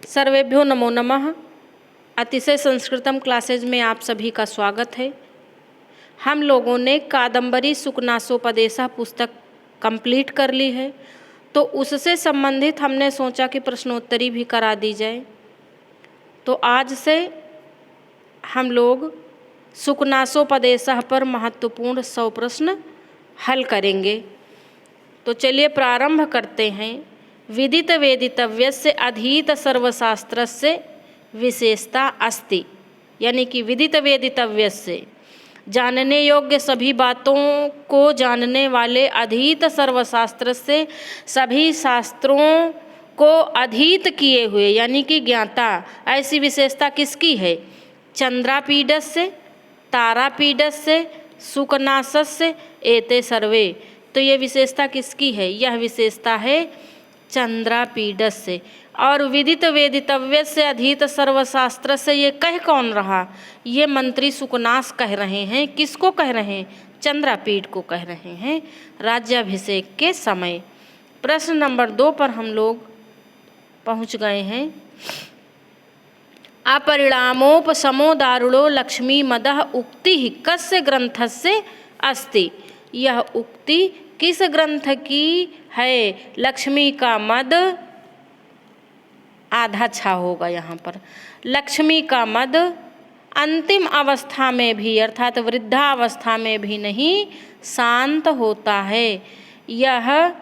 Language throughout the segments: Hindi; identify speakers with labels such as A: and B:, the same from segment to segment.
A: सर्वेभ्यो नमो नमः। अतिशय संस्कृतम क्लासेज में आप सभी का स्वागत है। हम लोगों ने कादंबरी सुकनासोपदेशः पुस्तक कंप्लीट कर ली है, तो उससे संबंधित हमने सोचा कि प्रश्नोत्तरी भी करा दी जाए। तो आज से हम लोग सुकनासोपदेशः पर महत्वपूर्ण 100 प्रश्न हल करेंगे। तो चलिए प्रारंभ करते हैं। विदित वेदितव्यस्य अधीत सर्वशास्त्रस्य विशेषता अस्ति, यानी कि विदित वेदितव्यस्य जानने योग्य सभी बातों को जानने वाले, अधीत सर्वशास्त्र से सभी शास्त्रों को अधीत किए हुए यानी कि ज्ञाता, ऐसी विशेषता किसकी है? चंद्रापीडस्य, तारापीडस्य, सुकनासस्य एते सर्वे। तो ये विशेषता किसकी है? यह विशेषता है चंद्रापीडस्य। और विदित वेदितव्य से अधीत सर्वशास्त्र से ये कह कौन रहा? ये मंत्री सुकनास कह रहे हैं। किसको कह रहे हैं? चंद्रापीड को कह रहे हैं राज्याभिषेक के समय। प्रश्न नंबर 2 पर हम लोग पहुंच गए हैं। अपरिणामोपशमो दारुणो लक्ष्मी मदः उक्ति कस्य ग्रंथस्य अस्ति। यह उक्ति किस ग्रंथ की है? लक्ष्मी का मद, आधा छा होगा यहाँ पर। लक्ष्मी का मद अंतिम अवस्था में भी अर्थात वृद्धावस्था में भी नहीं शांत होता है। यह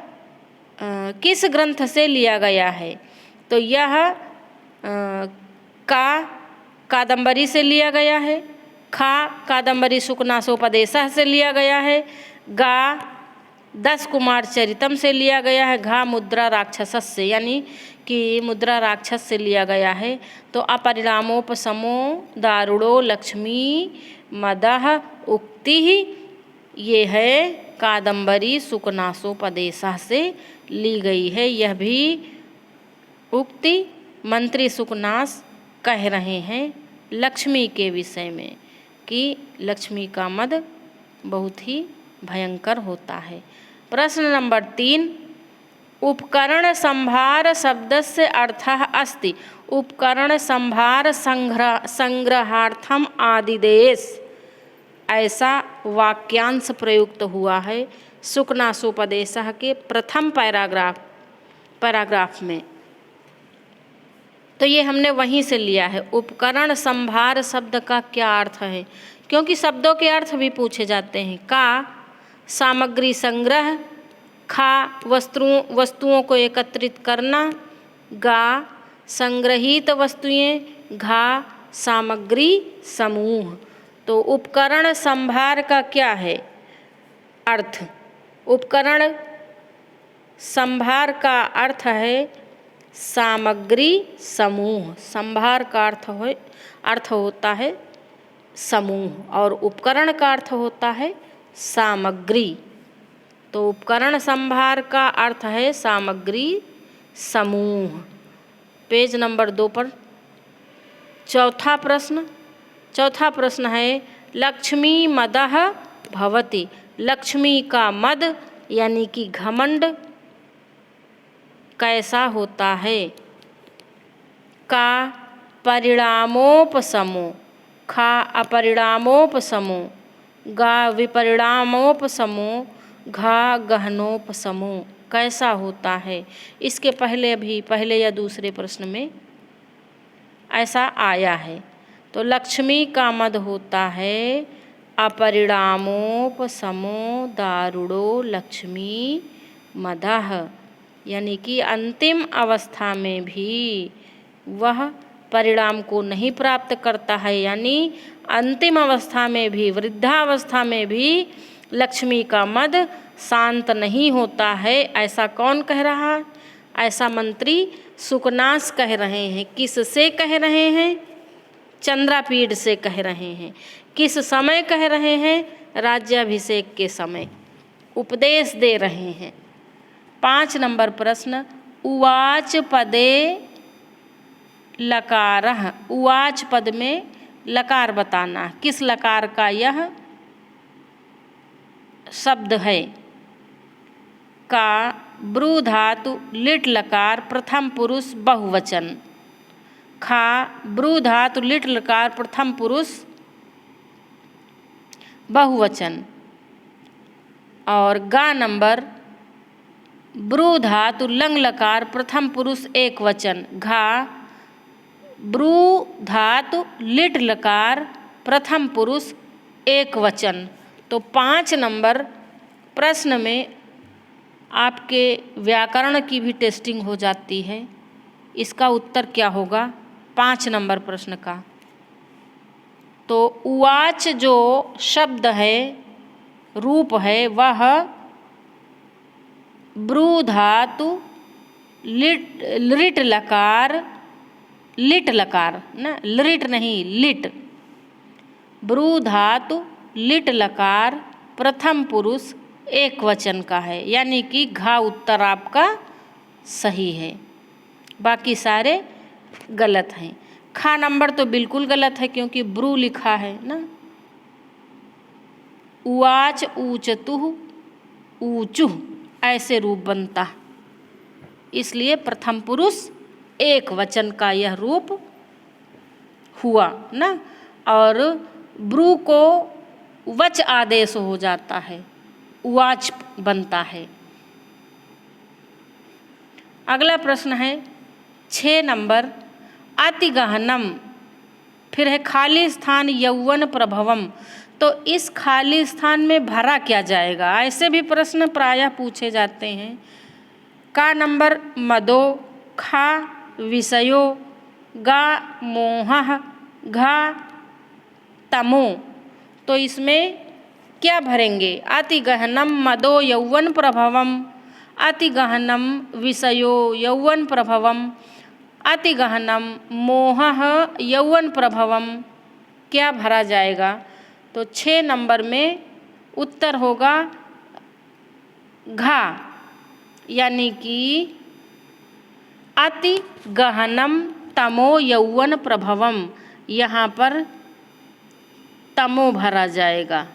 A: किस ग्रंथ से लिया गया है? तो यह कादंबरी से लिया गया है। कादंबरी सुकनासोपदेशः से लिया गया है। 10 कुमार चरितम से लिया गया है। मुद्रा राक्षसस्य यानी कि मुद्रा राक्षस से लिया गया है। तो अपरिणामोपशमो दारुणो लक्ष्मी मदः उक्ति ये है कादंबरी सुकनासोपदेशः से ली गई है। यह भी उक्ति मंत्री सुकनास कह रहे हैं लक्ष्मी के विषय में कि लक्ष्मी का मद बहुत ही भयंकर होता है। प्रश्न नंबर 3, उपकरण संभार शब्दस्य अर्थः अस्ति। उपकरण संभार संग्रहार्थम आदिदेश, ऐसा वाक्यांश प्रयुक्त हुआ है सुकनासोपदेशः के प्रथम पैराग्राफ में। तो ये हमने वहीं से लिया है। उपकरण संभार शब्द का क्या अर्थ है? क्योंकि शब्दों के अर्थ भी पूछे जाते हैं। का सामग्री संग्रह, खा वस्तुओं को एकत्रित करना, गा संग्रहित वस्तुएं, घा सामग्री समूह। तो उपकरण संभार का क्या है अर्थ? उपकरण संभार का अर्थ है सामग्री समूह। संभार का अर्थ होता है समूह और उपकरण का अर्थ होता है सामग्री। तो उपकरण संभार का अर्थ है सामग्री समूह। पेज नंबर 2 पर चौथा प्रश्न है लक्ष्मी मदः भवति। लक्ष्मी का मद यानी कि घमंड कैसा होता है? का परिणामोपशमो, खा अपरिणामोपशमो, गा विपरिणामोपशमो, घा गहनोपशमो कैसा होता है? इसके पहले या दूसरे प्रश्न में ऐसा आया है। तो लक्ष्मी का मद होता है अपरिणामोपशमो दारुणो लक्ष्मी मदः, यानी कि अंतिम अवस्था में भी वह परिणाम को नहीं प्राप्त करता है। यानी अंतिम अवस्था में भी, वृद्धावस्था में भी लक्ष्मी का मद शांत नहीं होता है। ऐसा कौन कह रहा? ऐसा मंत्री सुकनास कह रहे हैं। किससे कह रहे हैं? चंद्रापीड से कह रहे हैं। किस समय कह रहे हैं? राज्याभिषेक के समय उपदेश दे रहे हैं। 5 नंबर प्रश्न, उवाच पदे लकारः। उवाच पद में लकार बताना। किस लकार का यह शब्द है? का ब्रू धातु लिट लकार प्रथम पुरुष बहुवचन। खा ब्रू धातु लिट लकार प्रथम पुरुष बहुवचन। और गा नंबर ब्रू धातु लंग लकार प्रथम पुरुष एक वचन। घा ब्रू धातु लिट लकार प्रथम पुरुष एक वचन। तो 5 नंबर प्रश्न में आपके व्याकरण की भी टेस्टिंग हो जाती है। इसका उत्तर क्या होगा 5 नंबर प्रश्न का? तो उवाच जो शब्द है, रूप है, वह ब्रू धातु लिट लकार, लिट लकार ना, लिट नहीं लिट, ब्रू धातु लिट लकार प्रथम पुरुष एक वचन का है, यानी कि घा उत्तर आपका सही है, बाकी सारे गलत हैं। खा नंबर तो बिल्कुल गलत है क्योंकि ब्रू लिखा है ना। उवाच ऊचतुः ऊचुः ऐसे रूप बनता, इसलिए प्रथम पुरुष एक वचन का यह रूप हुआ ना। और ब्रू को वच आदेश हो जाता है, उवाच बनता है। अगला प्रश्न है 6 नंबर अतिगहनम, फिर है खाली स्थान यौवन प्रभवम। तो इस खाली स्थान में भरा क्या जाएगा? ऐसे भी प्रश्न प्रायः पूछे जाते हैं। का नंबर मदो, खा विषयो, गा मोहः, घा तमो। तो इसमें क्या भरेंगे? अति गहनम मदो यौवन प्रभवम, अति गहनम विषयो यौवन प्रभवम, अति गहनम मोहः यौवन प्रभवम। क्या भरा जाएगा? तो 6 नंबर में उत्तर होगा घा, यानी कि अति गहनम तमो यौवन प्रभवम, यहाँ पर तमो भरा जाएगा।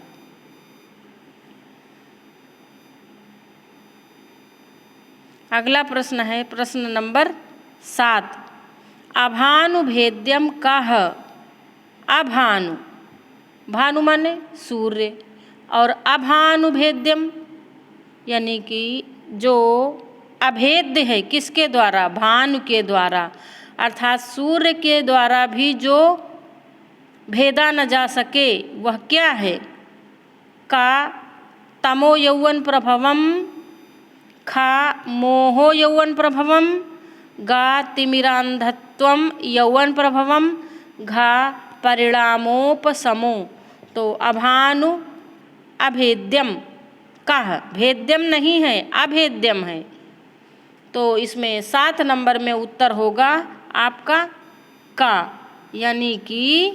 A: अगला प्रश्न है प्रश्न नंबर 7 अभानुभेद्यम कः। अभानु, भानु माने सूर्य, और अभानुभेद्यम यानी कि जो अभेद्य है, किसके द्वारा? भानु के द्वारा, अर्थात सूर्य के द्वारा भी जो भेदा न जा सके वह क्या है? का तमो यौवन प्रभवम, खा मोहो यौवन प्रभवम, गा तिमिरांधत्वम यौवन प्रभवम, घा परिणामोपशमो। तो अभानु अभेद्यम कः, भेद्यम नहीं है, अभेद्यम है। तो इसमें 7 नंबर में उत्तर होगा आपका का, यानी कि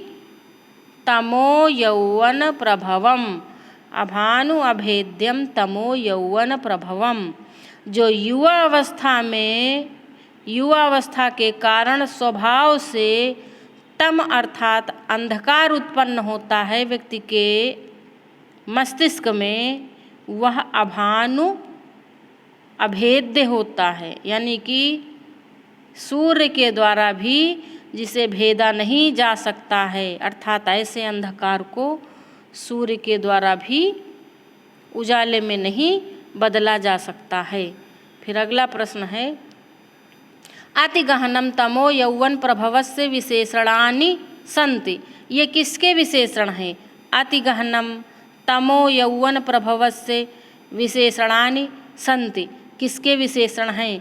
A: तमो यौवन प्रभवम। अभानु अभेद्यम तमो यौवन प्रभवम। जो युवा अवस्था में, युवा अवस्था के कारण स्वभाव से तम अर्थात अंधकार उत्पन्न होता है व्यक्ति के मस्तिष्क में, वह अभानु अभेद्य होता है, यानी कि सूर्य के द्वारा भी जिसे भेदा नहीं जा सकता है, अर्थात ऐसे अंधकार को सूर्य के द्वारा भी उजाले में नहीं बदला जा सकता है। फिर अगला प्रश्न है अतिगहनम तमो यौवन प्रभवस्य विशेषणानि सन्ति। ये किसके विशेषण हैं? अतिगहनम तमो यौवन प्रभवस्य विशेषणानि सन्ति, किसके विशेषण हैं?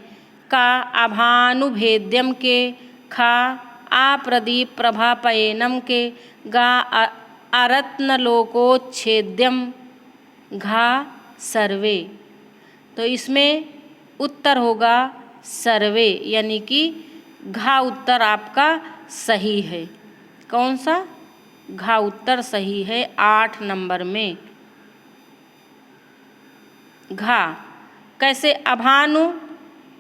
A: का अभानुभेद्यम के, खा आप्रदीप प्रभापयनम के, गा अरत्नलोकोच्छेद्यम, घा सर्वे। तो इसमें उत्तर होगा सर्वे, यानी कि घा उत्तर आपका सही है। कौन सा? घा उत्तर सही है 8 नंबर में। घा कैसे? अभानु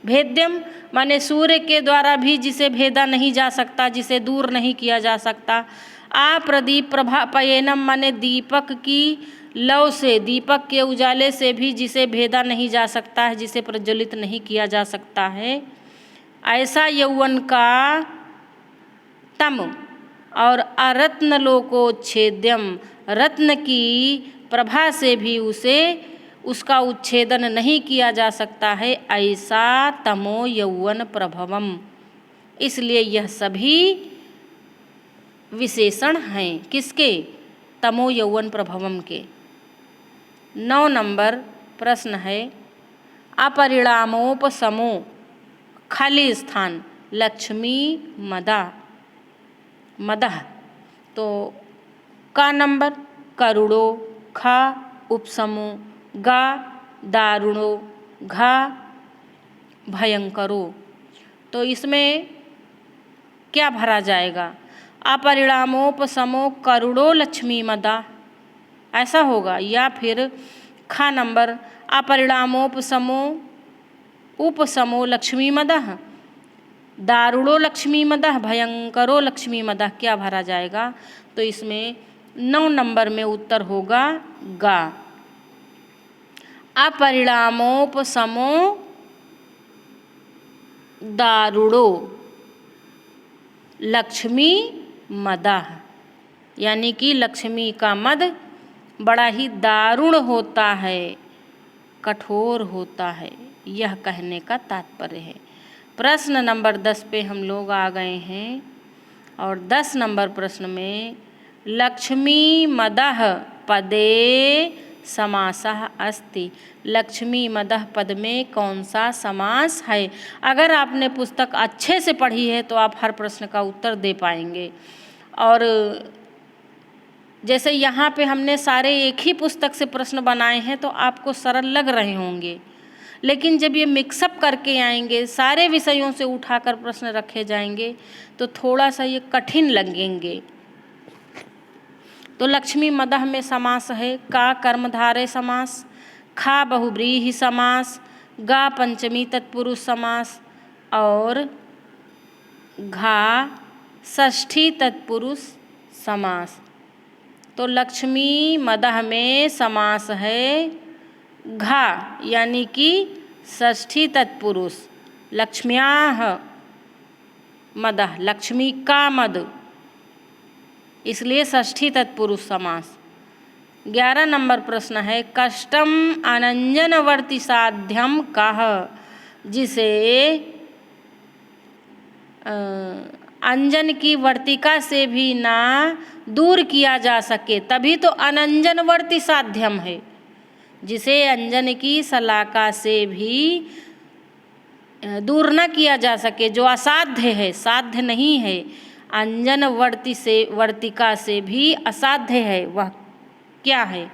A: भेद्यम माने सूर्य के द्वारा भी जिसे भेदा नहीं जा सकता, जिसे दूर नहीं किया जा सकता। आप्रदीप प्रभापयनम माने दीपक की लौ से, दीपक के उजाले से भी जिसे भेदा नहीं जा सकता है, जिसे प्रज्वलित नहीं किया जा सकता है, ऐसा यौवन का तम और अरत्न लोकोच्छेद्यम, रत्न की प्रभा से भी उसका उच्छेदन नहीं किया जा सकता है, ऐसा तमो यौवन प्रभवम। इसलिए यह सभी विशेषण हैं किसके? तमो यौवन प्रभवम के। 9 नंबर प्रश्न है अपरिणामोपशमो, खाली स्थान, लक्ष्मी मदः। तो का नंबर करुणो, खा उपशमो, गा दारुणो, घा भयंकरो। तो इसमें क्या भरा जाएगा? अपरिणामोपशमो करुणो लक्ष्मी मदा, ऐसा होगा। या फिर खा नंबर अपरिणामोपशमो उपशमो लक्ष्मी मदः, दारुणो लक्ष्मी मदः, भयंकरो लक्ष्मी मदः, क्या भरा जाएगा? तो इसमें 9 नंबर में उत्तर होगा गा। अपरिणामोपशमो दारुणो लक्ष्मी मदः, यानी कि लक्ष्मी का मद बड़ा ही दारुण होता है, कठोर होता है, यह कहने का तात्पर्य है। प्रश्न नंबर 10 पे हम लोग आ गए हैं और 10 नंबर प्रश्न में लक्ष्मी मदः पदे समासः अस्ति, लक्ष्मी मदः पद में कौन सा समास है? अगर आपने पुस्तक अच्छे से पढ़ी है तो आप हर प्रश्न का उत्तर दे पाएंगे। और जैसे यहाँ पे हमने सारे एक ही पुस्तक से प्रश्न बनाए हैं तो आपको सरल लग रहे होंगे, लेकिन जब ये मिक्सअप करके आएंगे, सारे विषयों से उठाकर प्रश्न रखे जाएंगे तो थोड़ा सा ये कठिन लगेंगे। तो लक्ष्मी मदः में समास है का कर्मधारय समास, खा बहुव्रीहि समास, गा पंचमी तत्पुरुष समास और घा षष्ठी तत्पुरुष समास। तो लक्ष्मी मदः में समास है घा, यानी कि षष्ठी तत्पुरुष, लक्ष्म्याः मदः, लक्ष्मी का मद, इसलिए षष्ठी तत्पुरुष समास। 11 नंबर प्रश्न है कष्टम अनंजनवर्ती साध्यम कः, जिसे अंजन की वर्तिका से भी ना दूर किया जा सके, तभी तो अनंजनवर्ती साध्यम है। जिसे अंजन की शलाका से भी दूर न किया जा सके, जो असाध्य है, साध्य नहीं है, अंजन वर्तिका से भी असाध्य है, वह क्या है?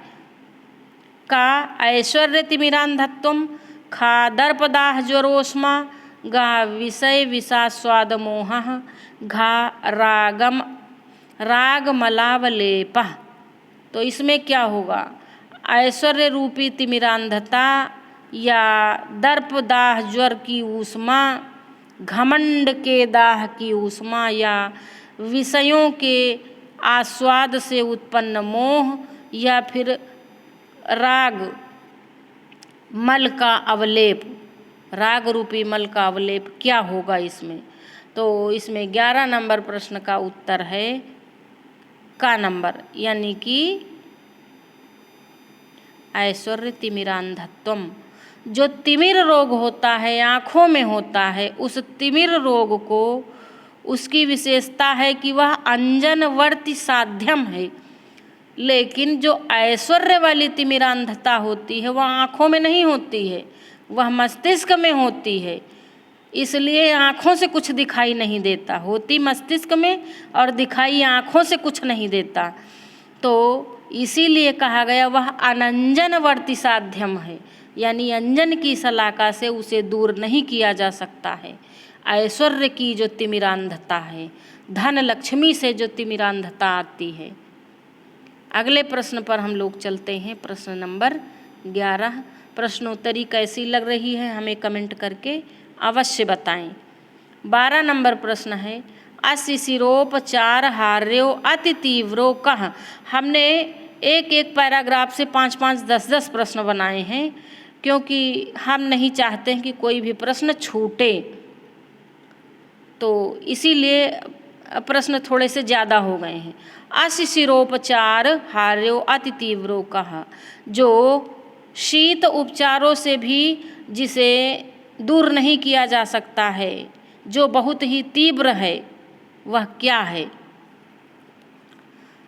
A: का ऐश्वर्य तिमिरांधत्वम, खा दर्पदाह ज्वरोष्मा, गा विषय विषास्वाद मोहः, घा रागमलावलेपः। तो इसमें क्या होगा? ऐश्वर्य रूपी तिमिरांधता या दर्पदाह ज्वर की ऊष्मा, घमंड के दाह की ऊष्मा या विषयों के आस्वाद से उत्पन्न मोह या फिर राग मल का अवलेप, राग रूपी मल का अवलेप क्या होगा इसमें? तो इसमें 11 नंबर प्रश्न का उत्तर है का नंबर, यानी कि ऐश्वर्य तिमिरांधत्वम। जो तिमिर रोग होता है, आँखों में होता है, उस तिमिर रोग को उसकी विशेषता है कि वह अंजनवर्ती साध्यम है, लेकिन जो ऐश्वर्य वाली तिमिरांधता होती है वह आँखों में नहीं होती है, वह मस्तिष्क में होती है। इसलिए आँखों से कुछ दिखाई नहीं देता, होती मस्तिष्क में और दिखाई आँखों से कुछ नहीं देता। तो इसीलिए कहा गया वह अनंजनवर्ती साध्यम है, यानी अंजन की शलाका से उसे दूर नहीं किया जा सकता है। ऐश्वर्य की जो तिमिरांधता है, धन लक्ष्मी से जो तिमिरांधता आती है। अगले प्रश्न पर हम लोग चलते हैं, प्रश्न नंबर 11। प्रश्नोत्तरी कैसी लग रही है हमें कमेंट करके अवश्य बताएं। 12 नंबर प्रश्न है अशिशिरोपचार हार्यो अति तीव्रो कः। हमने एक एक पैराग्राफ से 5-5, 10-10 प्रश्न बनाए हैं, क्योंकि हम नहीं चाहते हैं कि कोई भी प्रश्न छूटे। तो इसीलिए प्रश्न थोड़े से ज़्यादा हो गए हैं। अशिशिरोपचार हार्यो अति तीव्रो कहा, जो शीत उपचारों से भी जिसे दूर नहीं किया जा सकता है, जो बहुत ही तीव्र है, वह क्या है?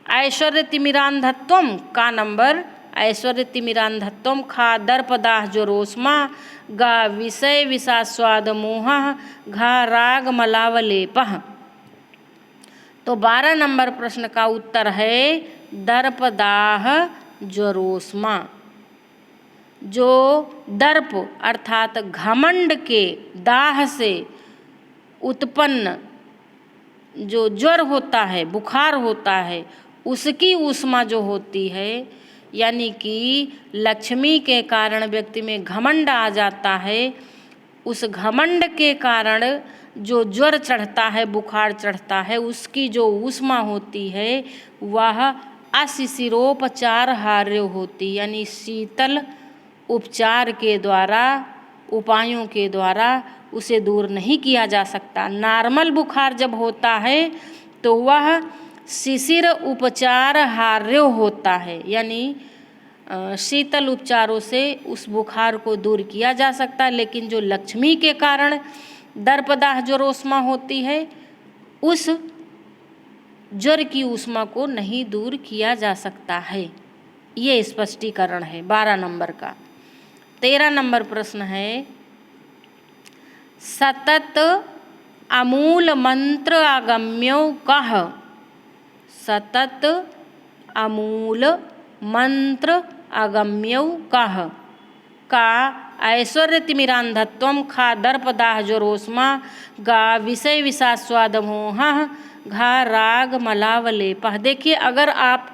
A: ऐश्वर्य तिमिरांधत्वम का नंबर ऐश्वर्य तिमिरांधत्वम खा दर्पदाह जोरोस्मा गा विषय विषास्वाद मोह घा राग मलावलेपह। तो 12 नंबर प्रश्न का उत्तर है दर्पदाह ज्वरोस्मा। जो दर्प अर्थात घमंड के दाह से उत्पन्न जो ज्वर होता है, बुखार होता है, उसकी ऊष्मा जो होती है, यानी कि लक्ष्मी के कारण व्यक्ति में घमंड आ जाता है, उस घमंड के कारण जो ज्वर चढ़ता है, बुखार चढ़ता है, उसकी जो ऊष्मा होती है वह अशिशिरोपचार हार्य होती, यानी शीतल उपचार के द्वारा, उपायों के द्वारा उसे दूर नहीं किया जा सकता। नॉर्मल बुखार जब होता है तो वह शिशिर उपचार हार्य होता है, यानी शीतल उपचारों से उस बुखार को दूर किया जा सकता है। लेकिन जो लक्ष्मी के कारण दर्पदाह ज्वर ऊष्मा होती है, उस ज्वर की ऊष्मा को नहीं दूर किया जा सकता है। ये स्पष्टीकरण है 12 नंबर का। 13 नंबर प्रश्न है सतत अमूल मंत्र आगम्यो कह। सतत अमूल मंत्र आगम्यो कह का ऐश्वर्य तिमिरांधत्वम खा दर्पदाह ज्वरोस्मा गा विषय विषास्वाद मोह घा राग मलावलेपह। देखिए, अगर आप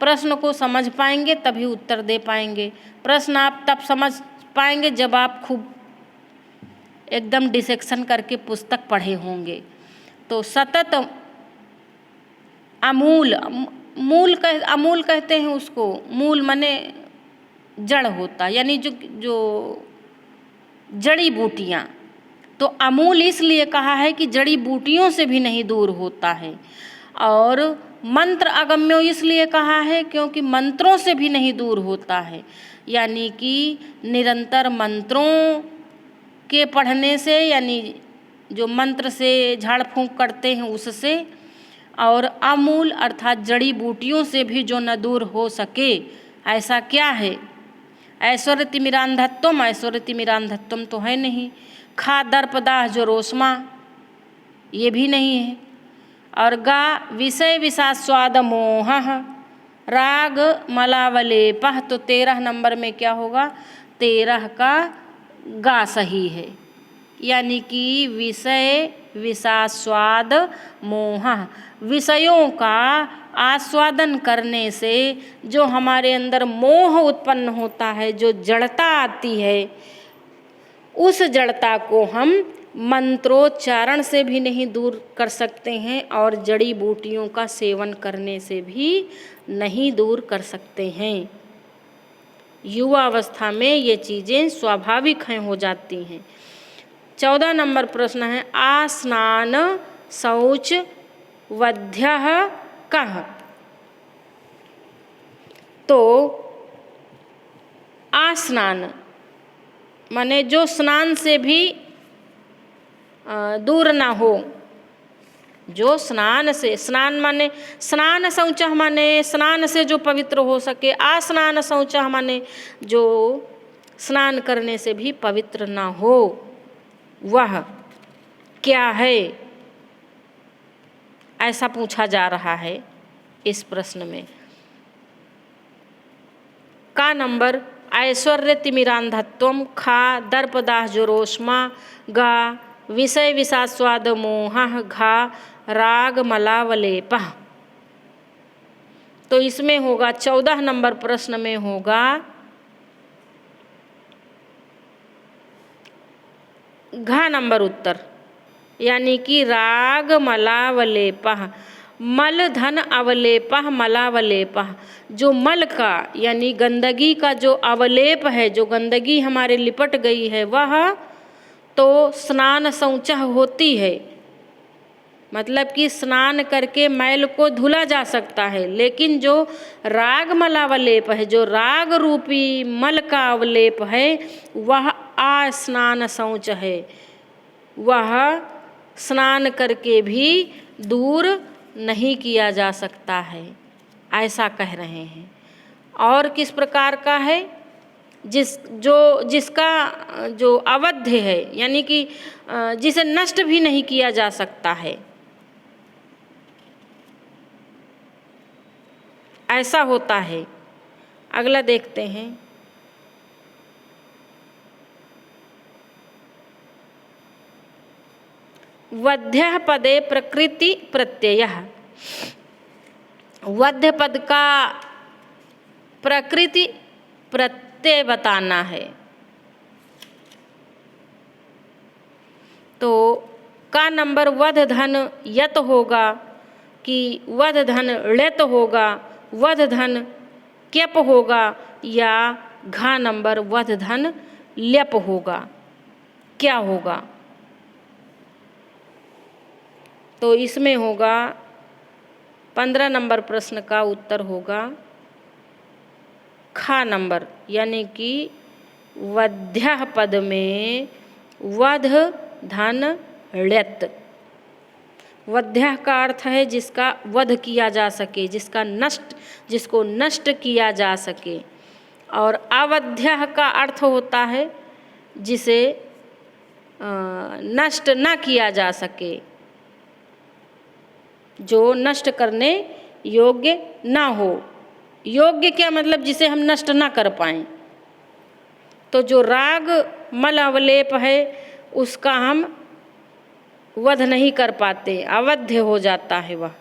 A: प्रश्न को समझ पाएंगे तभी उत्तर दे पाएंगे। प्रश्न आप तब समझ पाएंगे जब आप खूब एकदम डिसेक्शन करके पुस्तक पढ़े होंगे। तो सतत अमूल, अमूल कहते हैं उसको, मूल माने जड़ होता, यानी जो जड़ी बूटियाँ। तो अमूल इसलिए कहा है कि जड़ी बूटियों से भी नहीं दूर होता है। और मंत्र अगम्यो इसलिए कहा है क्योंकि मंत्रों से भी नहीं दूर होता है, यानी कि निरंतर मंत्रों के पढ़ने से, यानी जो मंत्र से झाड़ फूंक करते हैं उससे, और अमूल अर्थात जड़ी बूटियों से भी जो न दूर हो सके, ऐसा क्या है? ऐश्वर्य तिमिरांधत्वम, ऐश्वर्य तिमिरांधत्वम तो है नहीं। खा दर्पदाह ज्वरोस्मा, ये भी नहीं है। और गा विषय विषास्वाद मोह राग मलावलेपह, तो 13 नंबर में क्या होगा? 13 का गा सही है, यानी कि विषय विषास्वाद मोह, विषयों का आस्वादन करने से जो हमारे अंदर मोह उत्पन्न होता है, जो जड़ता आती है, उस जड़ता को हम मंत्रोच्चारण से भी नहीं दूर कर सकते हैं और जड़ी बूटियों का सेवन करने से भी नहीं दूर कर सकते हैं। युवावस्था में ये चीज़ें स्वाभाविक हैं, हो जाती हैं। 14 नंबर प्रश्न है आस्नान शौच वध्यः कः। तो आस्नान माने जो स्नान से भी दूर ना हो, जो स्नान से, स्नान माने स्नान शौचः माने स्नान से जो पवित्र हो सके, आस्नान शौचः माने जो स्नान करने से भी पवित्र ना हो, वह क्या है? ऐसा पूछा जा रहा है इस प्रश्न में। का नंबर ऐश्वर्य तिमिरांधत्वम खा दर्पदाह ज्वरोस्मा गा विषय विषास्वाद मोह घा राग मलावलेपह। तो इसमें होगा 14 नंबर प्रश्न में होगा घा नंबर उत्तर, यानी कि राग मलावलेपह, मल धन अवलेपह मलावलेपह। जो मल का यानी गंदगी का जो अवलेप है, जो गंदगी हमारे लिपट गई है, वह तो स्नान शौचः होती है, मतलब कि स्नान करके मैल को धुला जा सकता है, लेकिन जो राग मलावलेप है, जो राग रूपी मल का अवलेप है, वह अस्नान शौच है, वह स्नान करके भी दूर नहीं किया जा सकता है, ऐसा कह रहे हैं। और किस प्रकार का है? जिसका जो अवध्य है, यानी कि जिसे नष्ट भी नहीं किया जा सकता है, ऐसा होता है। अगला देखते हैं। वध्यः पदे प्रकृति प्रत्ययः। वध्य पद का प्रकृति प्रत्यय बताना है। तो का नंबर वध धन यत होगा कि वध धन ळेत होगा, वध धन क्यप होगा, या घा नंबर वध धन ल्यप होगा, क्या होगा? तो इसमें होगा 15 नंबर प्रश्न का उत्तर होगा खा नंबर, यानी कि वध्यः पद में वध धन ळेत। वध्यः का अर्थ है जिसका वध किया जा सके, जिसको नष्ट किया जा सके। और अवध्यः का अर्थ होता है जिसे नष्ट न किया जा सके, जो नष्ट करने योग्य ना हो। योग्य क्या मतलब? जिसे हम नष्ट ना कर पाएं। तो जो राग मल अवलेप है उसका हम वध नहीं कर पाते, अवध्य हो जाता है वह।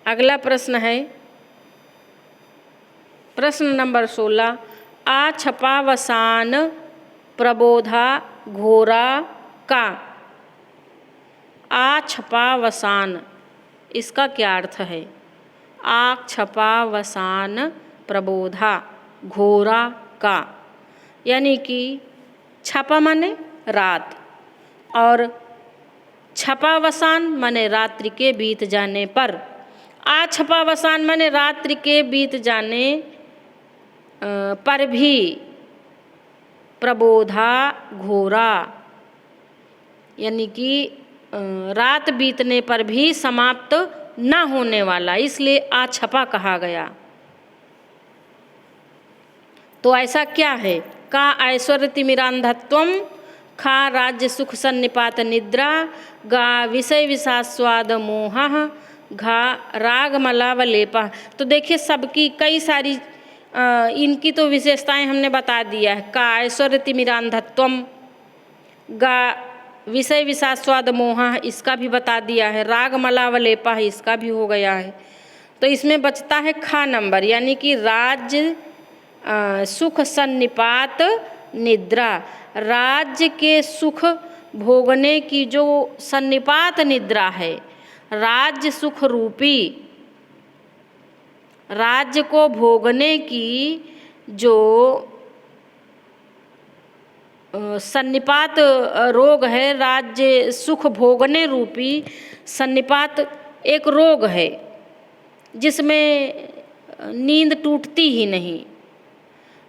A: अगला प्रश्न है प्रश्न नंबर 16। आछपावसान प्रबोधा घोरा का। आछपावसान, इसका क्या अर्थ है? आछपावसान प्रबोधा घोरा का, यानी कि छपा माने रात, और छपावसान माने रात्रि के बीत जाने पर। आछपावसान माने रात्रि के बीत जाने पर भी प्रबोधा घोरा, यानी कि रात बीतने पर भी समाप्त न होने वाला, इसलिए आछपा कहा गया। तो ऐसा क्या है? का ऐश्वर्य तिमिरांधत्वम, खा राज्य सुख सन्निपात निद्रा, गा विषय विषास्वाद मोहः, घा राग मलावलेपा। तो देखिए सबकी कई सारी इनकी तो विशेषताएं हमने बता दिया है। का ऐश्वर्य तिमिरांधत्वम, गा विषय विषास्वाद मोह, इसका भी बता दिया है। राग मलावलेपा, इसका भी हो गया है। तो इसमें बचता है खा नंबर, यानी कि राज्य सुख सन्निपात निद्रा। राज्य के सुख भोगने की जो सन्निपात निद्रा है, राज्य सुख रूपी राज्य को भोगने की जो सन्निपात रोग है, राज्य सुख भोगने रूपी सन्निपात एक रोग है जिसमें नींद टूटती ही नहीं।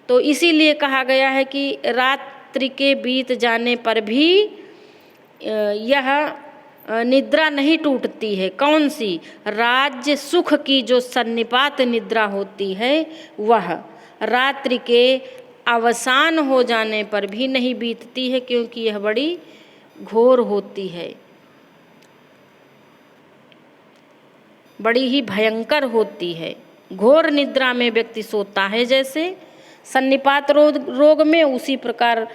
A: तो इसीलिए कहा गया है कि रात्रि के बीत जाने पर भी यह निद्रा नहीं टूटती है। कौन सी? राज्य सुख की जो सन्निपात निद्रा होती है वह रात्रि के अवसान हो जाने पर भी नहीं बीतती है, क्योंकि यह बड़ी घोर होती है, बड़ी ही भयंकर होती है। घोर निद्रा में व्यक्ति सोता है जैसे सन्निपात रोग में, उसी प्रकार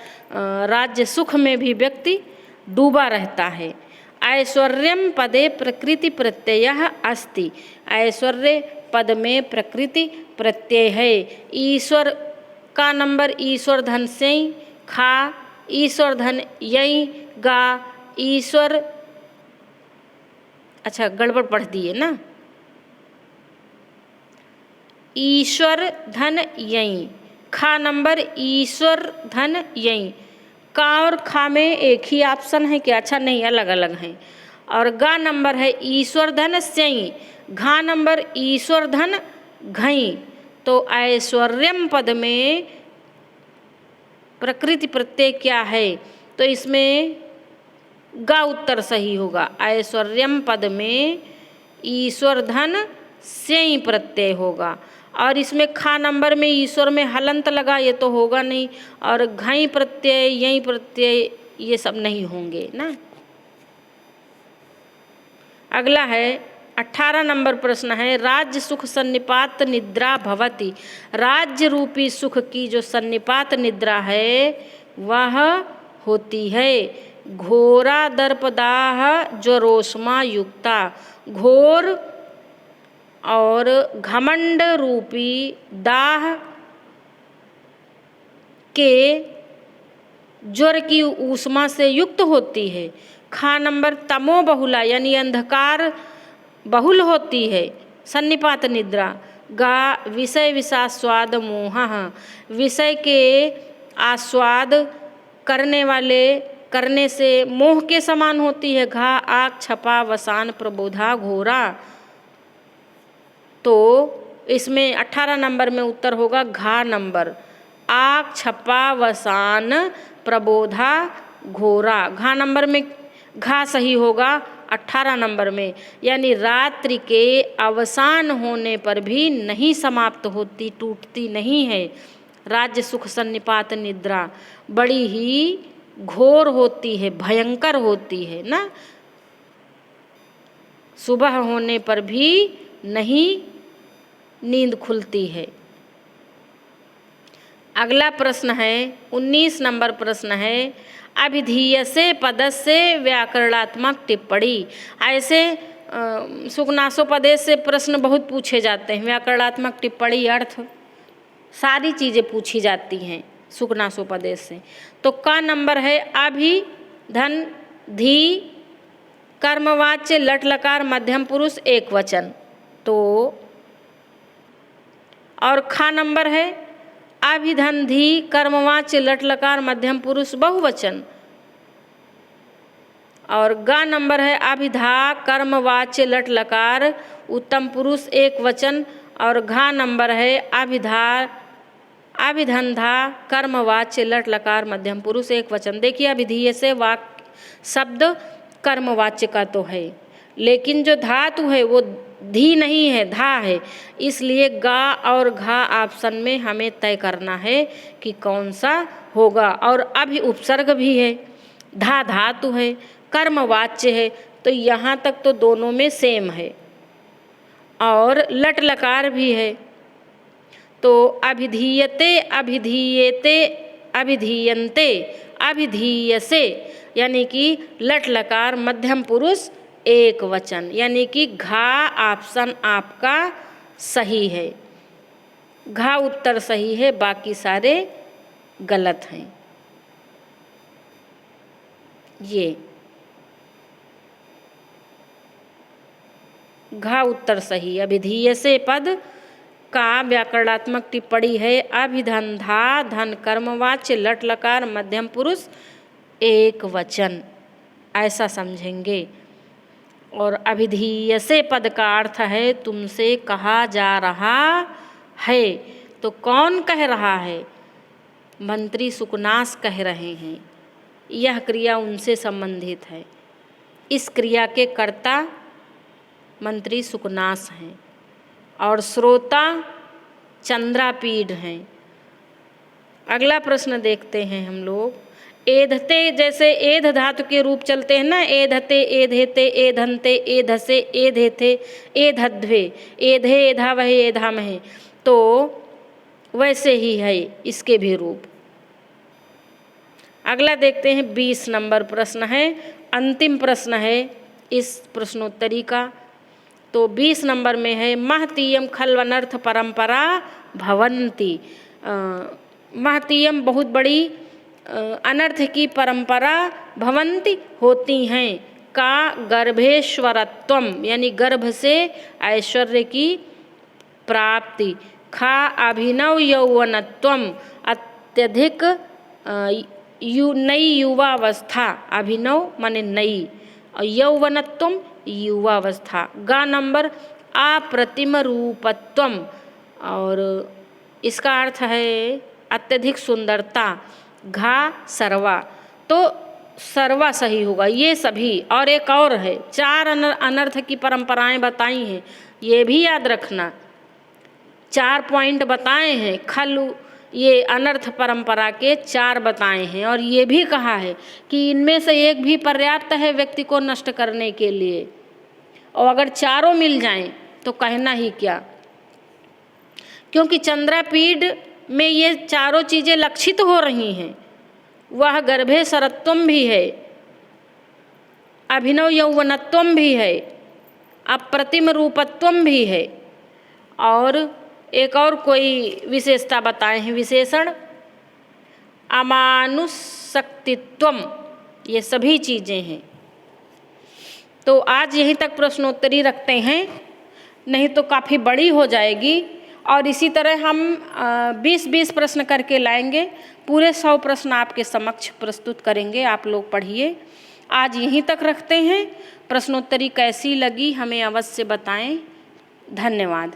A: राज्य सुख में भी व्यक्ति डूबा रहता है। ऐश्वर्यम पदे प्रकृति प्रत्ययः अस्ति। ऐश्वर्य पद में प्रकृति प्रत्यय है। ईश्वर का नंबर ईश्वर धन से, खा ईश्वर धन यई, गा ईश्वर, अच्छा गड़बड़ पढ़ दिए ना, ईश्वर धन यई, खा नंबर ईश्वर धन यई, का और खा में एक ही ऑप्शन है क्या? अच्छा नहीं, अलग अलग हैं। और गा नंबर है ईश्वर धन स्यई, घा नंबर ईश्वर धन घई। तो ऐश्वर्यम पद में प्रकृति प्रत्यय क्या है? तो इसमें गा उत्तर सही होगा। ऐश्वर्यम पद में ईश्वर धन स्यई प्रत्यय होगा। और इसमें खा नंबर में ईश्वर में हलंत लगा, ये तो होगा नहीं। और घई प्रत्यय, यही प्रत्यय, ये सब नहीं होंगे ना। अगला है 18 नंबर प्रश्न है, राज्य सुख सन्निपात निद्रा भवति। राज्य रूपी सुख की जो सन्निपात निद्रा है वह होती है घोरा दर्पदाह ज्वरोष्मा युक्ता। घोर और घमंड रूपी दाह के ज्वर की ऊष्मा से युक्त होती है। खा नंबर तमो बहुला यानी अंधकार बहुल होती है सन्निपात निद्रा। गा विषय विषास्वाद मोह, विषय के आस्वाद करने से मोह के समान होती है। घा आग छपा वसान प्रबोधा घोरा। तो इसमें 18 नंबर में उत्तर होगा घा नंबर, आग छपा वसान प्रबोधा घोरा। घा नंबर में घा सही होगा 18 नंबर में, यानी रात्रि के अवसान होने पर भी नहीं समाप्त होती, टूटती नहीं है। राज्य सुख सन्निपात निद्रा बड़ी ही घोर होती है, भयंकर होती है ना। सुबह होने पर भी नहीं नींद खुलती है। अगला प्रश्न है 19 नंबर प्रश्न है, अभिधीयसे पदस्य व्याकरणात्मक टिप्पणी। ऐसे सुकनासोपदेश से प्रश्न बहुत पूछे जाते हैं। व्याकरणात्मक टिप्पणी अर्थ सारी चीज़ें पूछी जाती हैं सुकनासोपदेश से। तो का नंबर है अभि धन धी कर्मवाच्य लट लकार मध्यम पुरुष एक वचन। तो और खा नंबर है अभिधन धी कर्मवाच्य लट लकार मध्यम पुरुष बहुवचन। और गा नंबर है अभिधा कर्मवाच्य लट लकार उत्तम पुरुष एक वचन। और घा नंबर है अभिधंधा कर्मवाच्य लट लकार मध्यम पुरुष एक वचन। देखिए अभिधीय से वाक्य शब्द कर्मवाच्य का तो है, लेकिन जो धातु है वो धी नहीं है, धा है। इसलिए गा और घा ऑप्शन में हमें तय करना है कि कौन सा होगा। और अभी उपसर्ग भी है, धा धातु है, कर्मवाच्य है, तो यहाँ तक तो दोनों में सेम है। और लट लकार भी है, तो अभिधीयते अभिधीयते अभिधीयन्ते अभिधीयसे, यानी कि लट लकार मध्यम पुरुष एक वचन, यानी कि घा ऑप्शन आपका सही है। घा उत्तर सही है, बाकी सारे गलत हैं। ये घा उत्तर सही। अभिधीयसे पद का व्याकरणात्मक टिप्पणी है अभिधंधा धन कर्मवाच्य लट लकार मध्यम पुरुष एक वचन, ऐसा समझेंगे। और अभिधीयसे पद का अर्थ है तुमसे कहा जा रहा है। तो कौन कह रहा है? मंत्री सुकनास कह रहे हैं। यह क्रिया उनसे संबंधित है। इस क्रिया के कर्ता मंत्री सुकनास हैं और श्रोता चंद्रापीड हैं। अगला प्रश्न देखते हैं हम लोग। एधते, जैसे एध धातु के रूप चलते हैं ना, एधते एधेते एधन्ते एधसे एधेथे एधध्वे एधे एधा वह एधा महे, तो वैसे ही है इसके भी रूप। अगला देखते हैं 20 नंबर प्रश्न है, अंतिम प्रश्न है इस प्रश्नोत्तरी का। तो 20 नंबर में है महतीयम खल्वनर्थ परंपरा भवन्ति। महतीयम बहुत बड़ी अनर्थ की परंपरा भवन्ति होती हैं। का गर्भेश्वरत्वम, यानी गर्भ से ऐश्वर्य की प्राप्ति। खा अभिनव यौवनत्वम, अत्यधिक नई युवावस्था, अभिनव माने नई, और यौवनत्वम युवावस्था। गा नंबर अप्रतिम रूपत्वम, और इसका अर्थ है अत्यधिक सुंदरता। घा सर्वा, तो सर्वा सही होगा, ये सभी। और एक और है, 4 अनर्थ की परंपराएं बताई हैं, ये भी याद रखना। 4 पॉइंट बताए हैं, खलु ये अनर्थ परंपरा के 4 बताए हैं, और ये भी कहा है कि इनमें से एक भी पर्याप्त है व्यक्ति को नष्ट करने के लिए, और अगर चारों मिल जाएं तो कहना ही क्या। क्योंकि चंद्रापीड में ये चारों चीज़ें लक्षित हो रही हैं। वह गर्भे सरत्वम भी है, अभिनव यौवनत्वम भी है, अप्रतिम रूपत्वम भी है, और एक और कोई विशेषता बताए हैं, विशेषण अमानुषशक्तित्वम, ये सभी चीज़ें हैं। तो आज यहीं तक प्रश्नोत्तरी रखते हैं, नहीं तो काफ़ी बड़ी हो जाएगी। और इसी तरह हम 20-20 प्रश्न करके लाएंगे, पूरे 100 प्रश्न आपके समक्ष प्रस्तुत करेंगे। आप लोग पढ़िए। आज यहीं तक रखते हैं। प्रश्नोत्तरी कैसी लगी हमें अवश्य बताएं। धन्यवाद।